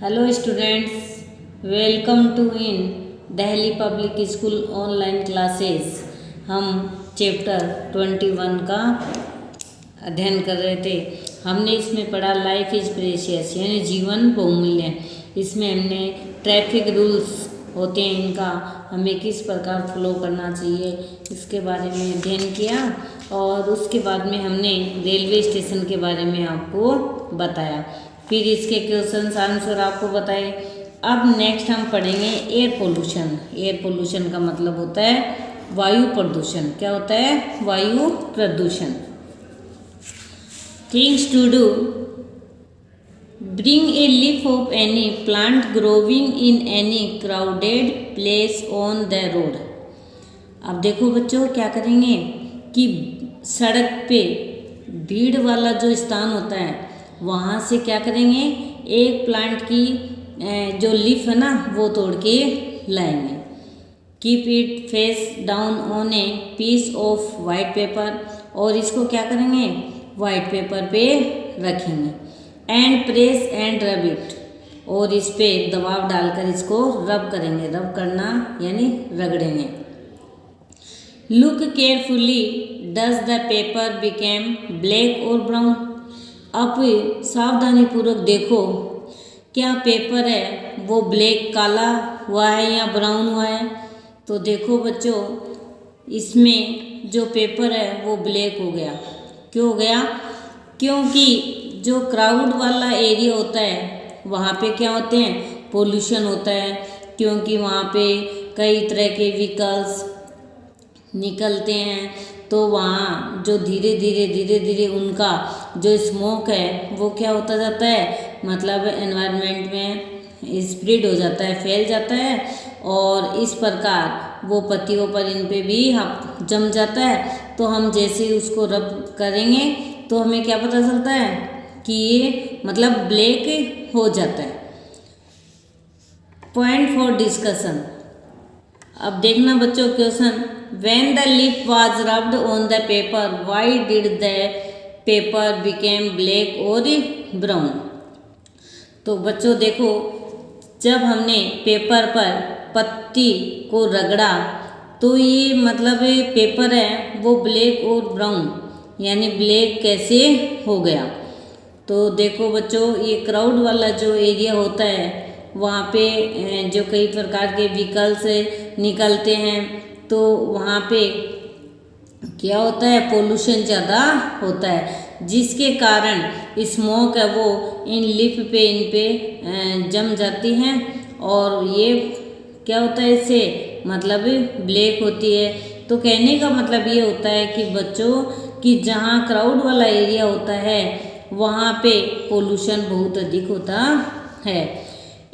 Hello students, welcome to in Delhi public school online classes. हम chapter 21 का अध्ययन कर रहे थे। हमने इसमें पढ़ा लाइफ इज़ प्रेशियस यानी जीवन बहुमूल्य। इसमें हमने ट्रैफिक रूल्स होते हैं, इनका हमें किस प्रकार फॉलो करना चाहिए इसके बारे में अध्ययन किया, और उसके बाद में हमने रेलवे स्टेशन के बारे में आपको बताया। फिर इसके क्वेश्चन आंसर आपको बताए। अब नेक्स्ट हम पढ़ेंगे एयर पोल्यूशन। एयर पोल्यूशन का मतलब होता है वायु प्रदूषण। क्या होता है? वायु प्रदूषण। Things to do: bring a leaf of any plant growing in any crowded place on the road। अब देखो बच्चों, क्या करेंगे कि सड़क पे भीड़ वाला जो स्थान होता है वहाँ से क्या करेंगे, एक प्लांट की जो लीफ है ना वो तोड़ के लाएंगे। Keep it face down on a piece of white paper, और इसको क्या करेंगे, वाइट पेपर पे रखेंगे। And press and rub it, और इस पे दबाव डालकर इसको रब करेंगे। रब करना यानी रगड़ेंगे। Look carefully, does the paper became black और ब्राउन। अब सावधानीपूर्वक देखो, क्या पेपर है वो ब्लैक काला हुआ है या ब्राउन हुआ है। तो देखो बच्चों, इसमें जो पेपर है वो ब्लैक हो गया। क्यों हो गया? क्योंकि जो क्राउड वाला एरिया होता है वहाँ पे क्या होते हैं, पोल्यूशन होता है। क्योंकि वहाँ पे कई तरह के व्हीकल्स निकलते हैं, तो वहाँ जो धीरे धीरे उनका जो स्मोक है वो क्या होता जाता है, मतलब एनवायरनमेंट में स्प्रेड हो जाता है, फैल जाता है, और इस प्रकार वो पत्तियों पर इन पे भी जम जाता है। तो हम जैसे उसको रब करेंगे तो हमें क्या पता चलता है कि ये मतलब ब्लैक हो जाता है। Point for discussion. अब देखना बच्चों question, when the leaf was rubbed on the paper, why did the paper became black और brown। तो बच्चों देखो, जब हमने पेपर पर पत्ती को रगड़ा तो ये मतलब पेपर है वो ब्लैक और ब्राउन यानी ब्लैक कैसे हो गया। तो देखो बच्चों, ये क्राउड वाला जो एरिया होता है वहाँ पे जो कई प्रकार के व्हीकल्स निकलते हैं, तो वहाँ पे क्या होता है, पोल्यूशन ज़्यादा होता है, जिसके कारण स्मोक है वो इन लीफ पे इन पे जम जाती हैं, और ये क्या होता है, इससे मतलब ब्लैक होती है। तो कहने का मतलब ये होता है कि बच्चों कि जहाँ क्राउड वाला एरिया होता है वहाँ पे पोल्यूशन बहुत अधिक होता है।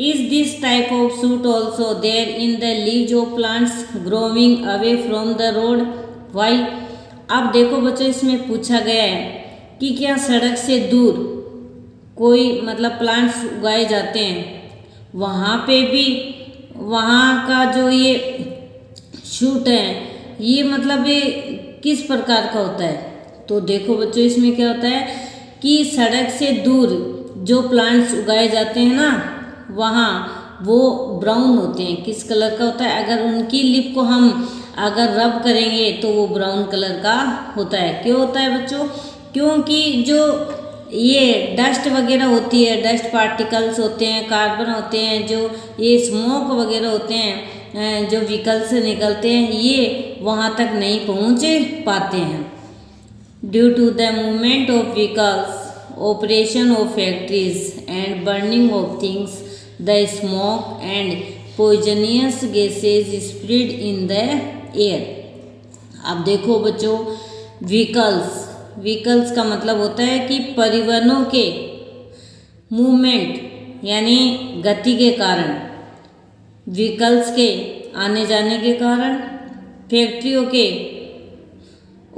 Is this type of shoot also there in the leaves of plants growing away from the road? Why? अब देखो बच्चों, इसमें पूछा गया है कि क्या सड़क से दूर कोई मतलब प्लांट्स उगाए जाते हैं, वहाँ पे भी वहाँ का जो ये शूट है ये मतलब ये किस प्रकार का होता है। तो देखो बच्चों, इसमें क्या होता है कि सड़क से दूर जो प्लांट्स उगाए जाते हैं ना वहाँ वो ब्राउन होते हैं। किस कलर का होता है? अगर उनकी लिप को हम अगर रब करेंगे तो वो ब्राउन कलर का होता है। क्यों होता है बच्चों? क्योंकि जो ये डस्ट वगैरह होती है, डस्ट पार्टिकल्स होते हैं, कार्बन होते हैं, जो ये स्मोक वगैरह होते हैं जो व्हीकल से निकलते हैं, ये वहाँ तक नहीं पहुँच पाते हैं। Due to the movement of vehicles, operation of factories and burning of things, the smoke and poisonous gases spread in the air। अब देखो बच्चों, व्हीकल्स का मतलब होता है कि परिवहनों के मूवमेंट यानी गति के कारण, व्हीकल्स के आने जाने के कारण, फैक्ट्रियों के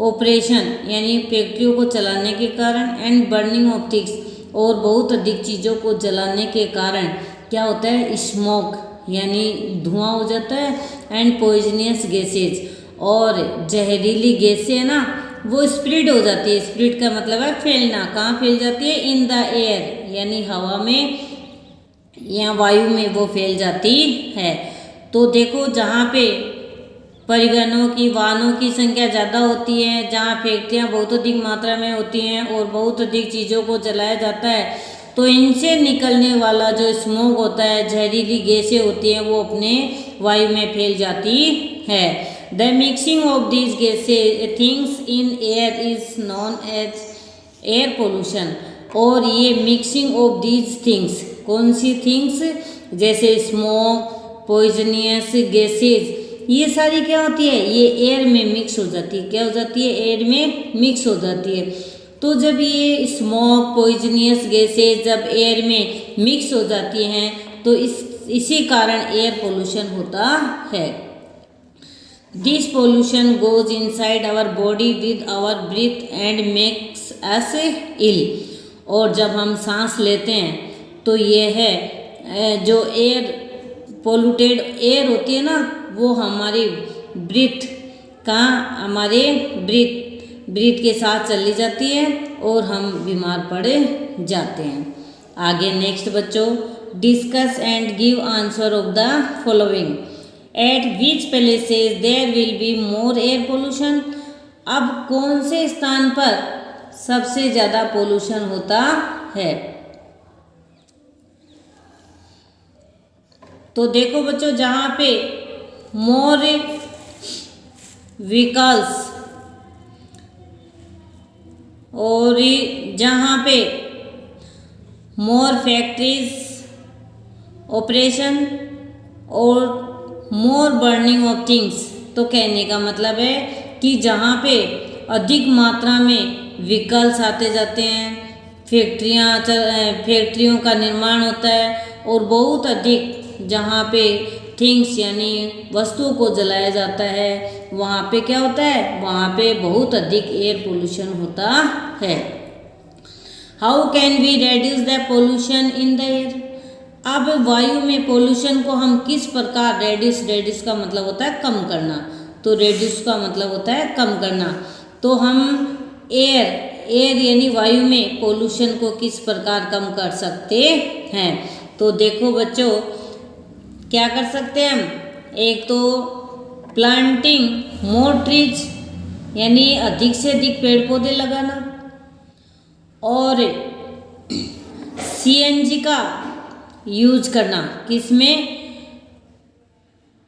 ऑपरेशन यानी फैक्ट्रियों को चलाने के कारण, एंड बर्निंग ऑफ थिंग्स और बहुत अधिक चीज़ों को जलाने के कारण क्या होता है, स्मोक यानी धुआं हो जाता है, एंड पॉइजनियस गैसेज और जहरीली गैसें है ना वो स्प्रेड हो जाती है। स्प्रेड का मतलब है फैलना। कहाँ फैल जाती है? इन द एयर यानी हवा में या वायु में वो फैल जाती है। तो देखो जहाँ पे परिवहनों की वाहनों की संख्या ज़्यादा होती है, जहाँ फैक्ट्रियाँ बहुत अधिक मात्रा में होती हैं और बहुत अधिक चीज़ों को जलाया जाता है, तो इनसे निकलने वाला जो स्मोक होता है, जहरीली गैसें होती हैं, वो अपने वायु में फैल जाती है। The mixing of these gases things in air is known as air pollution. और ये मिक्सिंग ऑफ दीज थिंग्स, कौन सी थिंग्स, जैसे स्मोक, पॉइजनियस गैसेज, ये सारी क्या होती है, ये एयर में मिक्स हो जाती है। क्या हो जाती है, एयर में मिक्स हो जाती है। तो जब ये स्मोक, पॉइजनियस गैसेज जब एयर में मिक्स हो जाती हैं, तो इसी कारण एयर पोल्यूशन होता है। This pollution goes inside our body with our breath and makes us ill. और जब हम सांस लेते हैं तो ये है जो एयर, पोल्यूटेड एयर होती है ना, वो हमारी ब्रीथ का, हमारे ब्रीथ के साथ चली जाती है और हम बीमार पड़ जाते हैं। आगे नेक्स्ट बच्चों, discuss and give answer of the following. At which places there will be more air pollution. अब कौन से स्थान पर सबसे ज़्यादा पोल्यूशन होता है। तो देखो बच्चों, जहाँ पे मोर व्हीकल्स और जहाँ पे मोर फैक्ट्रीज ऑपरेशन और मोर बर्निंग ऑफ थिंग्स। तो कहने का मतलब है कि जहाँ पे अधिक मात्रा में व्हीकल्स आते जाते हैं, फैक्ट्रियों का निर्माण होता है और बहुत अधिक जहाँ पे थिंग्स यानी वस्तुओं को जलाया जाता है, वहाँ पे क्या होता है, वहाँ पे बहुत अधिक एयर पोल्यूशन होता है। How can we reduce the pollution in the air. अब वायु में पोल्यूशन को हम किस प्रकार रेड्यूस का मतलब होता है कम करना, तो रेड्यूस का मतलब होता है कम करना। तो हम एयर यानी वायु में पोल्यूशन को किस प्रकार कम कर सकते हैं। तो देखो बच्चों, क्या कर सकते हैं हम, एक तो प्लांटिंग मोर ट्रीज यानी अधिक से अधिक पेड़ पौधे लगाना, और सीएनजी का यूज करना, किसमें,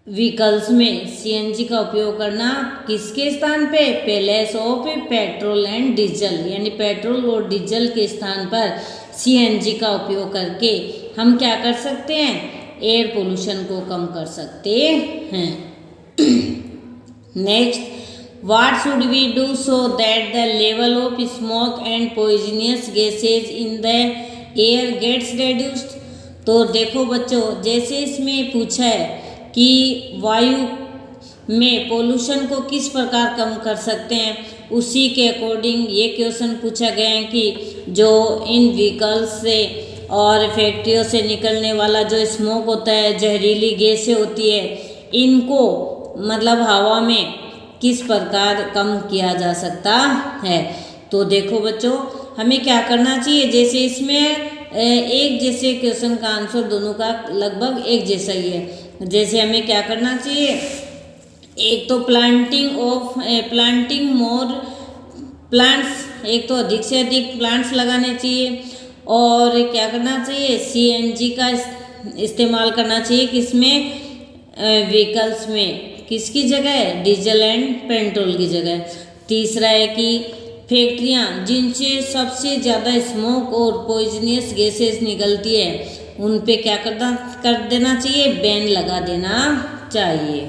व्हीकल्स में सीएनजी का उपयोग करना, किसके स्थान पे, place of petrol and diesel, यानी पेट्रोल और डीजल के स्थान पर सीएनजी का उपयोग करके हम क्या कर सकते हैं, एयर पोल्यूशन को कम कर सकते हैं। Next, what should we do so that the level of smoke and poisonous gases in the air gets reduced. तो देखो बच्चों, जैसे इसमें पूछा है कि वायु में पोल्यूशन को किस प्रकार कम कर सकते हैं, उसी के अकॉर्डिंग ये क्वेश्चन पूछा गया है कि जो इन व्हीकल्स से और फैक्ट्रियों से निकलने वाला जो स्मोक होता है, जहरीली गैसें होती है, इनको मतलब हवा में किस प्रकार कम किया जा सकता है। तो देखो बच्चों, हमें क्या करना चाहिए, जैसे इसमें एक जैसे क्वेश्चन का आंसर दोनों का लगभग एक जैसा ही है। जैसे हमें क्या करना चाहिए, एक तो प्लांटिंग मोर प्लांट्स, एक तो अधिक से अधिक प्लांट्स लगाने चाहिए, और क्या करना चाहिए, सीएनजी का इस्तेमाल करना चाहिए, किसमें, व्हीकल्स में, किसकी जगह, डीजल एंड पेट्रोल की जगह। तीसरा है कि फैक्ट्रियाँ जिनसे सबसे ज़्यादा स्मोक और पॉइजनियस गैसेस निकलती है, उन पे क्या कर देना चाहिए, बैन लगा देना चाहिए।